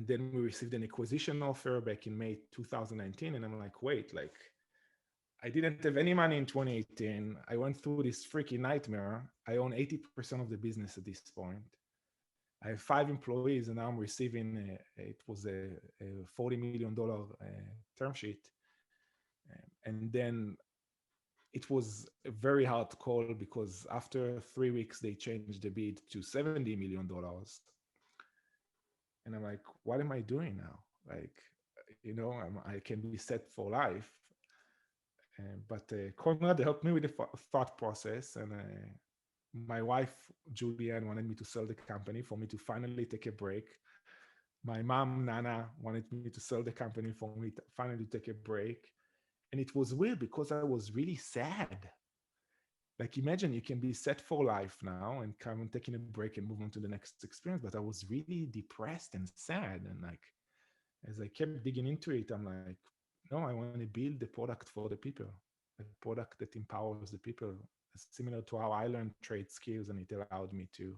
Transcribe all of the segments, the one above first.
then we received an acquisition offer back in May 2019. And I'm like, wait, like I didn't have any money in 2018. I went through this freaking nightmare. I own 80% of the business at this point. I have 5 employees, and now I'm receiving it was a $40 million term sheet. And then it was a very hard call because after 3 weeks, they changed the bid to $70 million. And I'm like, what am I doing now? Like, I can be set for life. But Conrad helped me with the thought process. And my wife, Julianne, wanted me to sell the company for me to finally take a break. My mom, Nana, wanted me to sell the company for me to finally take a break. And it was weird because I was really sad. Like imagine you can be set for life now and come and taking a break and move on to the next experience. But I was really depressed and sad. And like, as I kept digging into it, I'm like, no, I want to build the product for the people, a product that empowers the people, similar to how I learned trade skills, and it allowed me to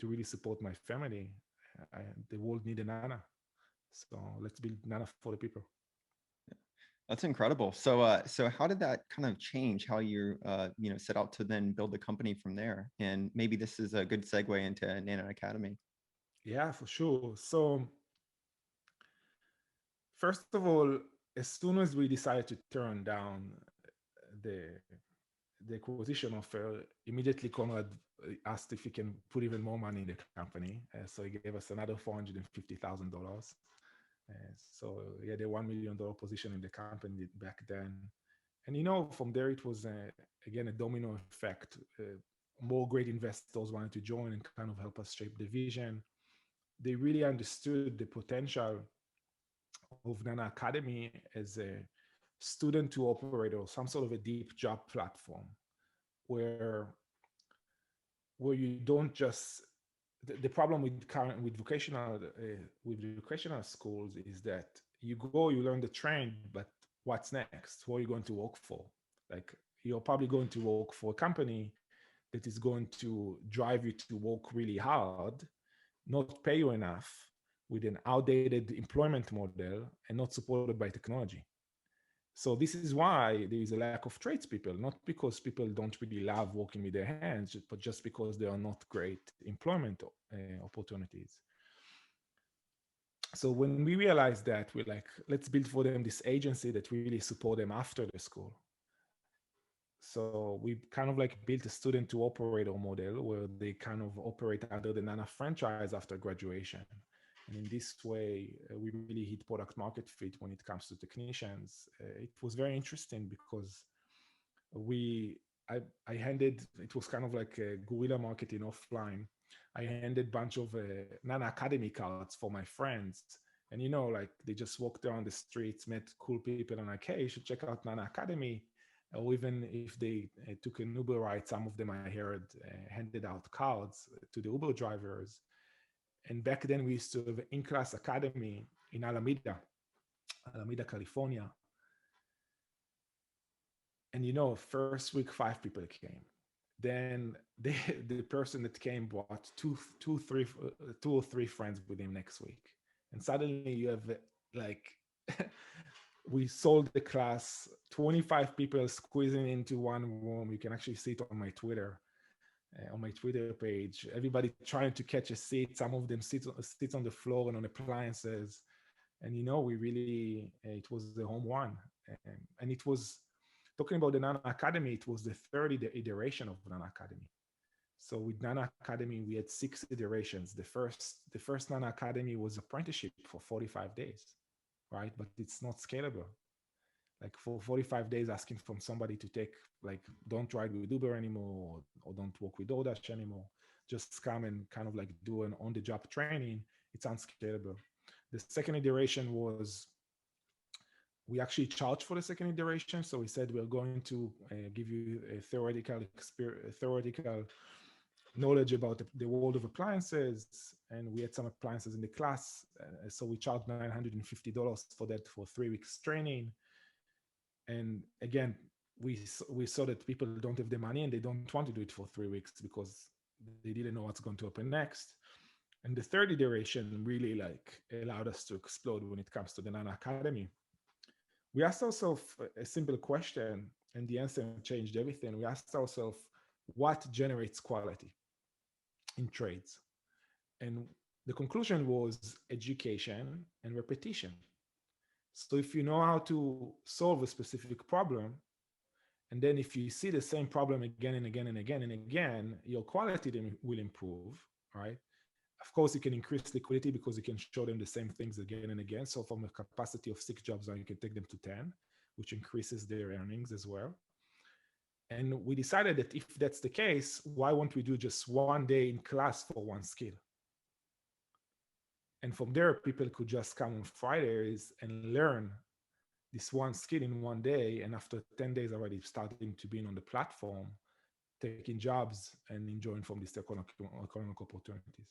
really support my family. The world needed Nana. So let's build Nana for the people. That's incredible. So how did that kind of change how you set out to then build the company from there? And maybe this is a good segue into Nana Academy. Yeah, for sure. So first of all, as soon as we decided to turn down the the acquisition offer, immediately Conrad asked if he can put even more money in the company. So he gave us another $450,000. So he had a $1 million position in the company back then. And from there it was again a domino effect. More great investors wanted to join and kind of help us shape the vision. They really understood the potential of Nana Academy as a student to operator, some sort of a deep job platform where you don't just the problem with vocational schools is that you go, you learn the trade, but what's next? What are you going to work for? Like you're probably going to work for a company that is going to drive you to work really hard, not pay you enough, with an outdated employment model, and not supported by technology. So this is why there is a lack of tradespeople, not because people don't really love working with their hands, but just because there are not great employment opportunities. So when we realized that, we're like, let's build for them this agency that really support them after the school. So we kind of like built a student to operator model where they kind of operate under the Nana franchise after graduation. And in this way, we really hit product market fit when it comes to technicians. It was very interesting because I handed, it was kind of like a guerrilla marketing offline. I handed a bunch of Nana Academy cards for my friends. And, like they just walked around the streets, met cool people, and like, hey, you should check out Nana Academy. Or even if they took an Uber ride, some of them I heard handed out cards to the Uber drivers. And back then we used to have an in-class academy in Alameda, California. And first week, 5 people came. Then the person that came brought two or three friends with him next week. And suddenly you have like, we sold the class, 25 people squeezing into one room. You can actually see it on my Twitter. On my Twitter page, everybody trying to catch a seat. Some of them sit on the floor and on appliances, and we really it was the home run. And it was talking about the Nana Academy. It was the third iteration of Nana Academy. So with Nana Academy, we had 6 iterations. The first Nana Academy was apprenticeship for 45 days, right? But it's not scalable. Like for 45 days asking from somebody to take, like, don't ride with Uber anymore, or don't work with DoorDash anymore, just come and kind of like do an on-the-job training, it's unscalable. The second iteration was, we actually charged for the second iteration. So we said, we're going to give you a theoretical knowledge about the world of appliances. And we had some appliances in the class. So we charged $950 for that, for 3 weeks training. And again, we saw that people don't have the money and they don't want to do it for 3 weeks because they didn't know what's going to happen next. And the third iteration really like allowed us to explode when it comes to the Nana Academy. We asked ourselves a simple question, and the answer changed everything. We asked ourselves, what generates quality in trades? And the conclusion was education and repetition. So if you know how to solve a specific problem, and then if you see the same problem again and again and again and again, your quality then will improve, right? Of course, you can increase liquidity because you can show them the same things again and again. So from a capacity of 6 jobs, now you can take them to 10, which increases their earnings as well. And we decided that if that's the case, why won't we do just one day in class for one skill? And from there, people could just come on Fridays and learn this one skill in one day. And after 10 days, already starting to be on the platform, taking jobs and enjoying from these economic opportunities.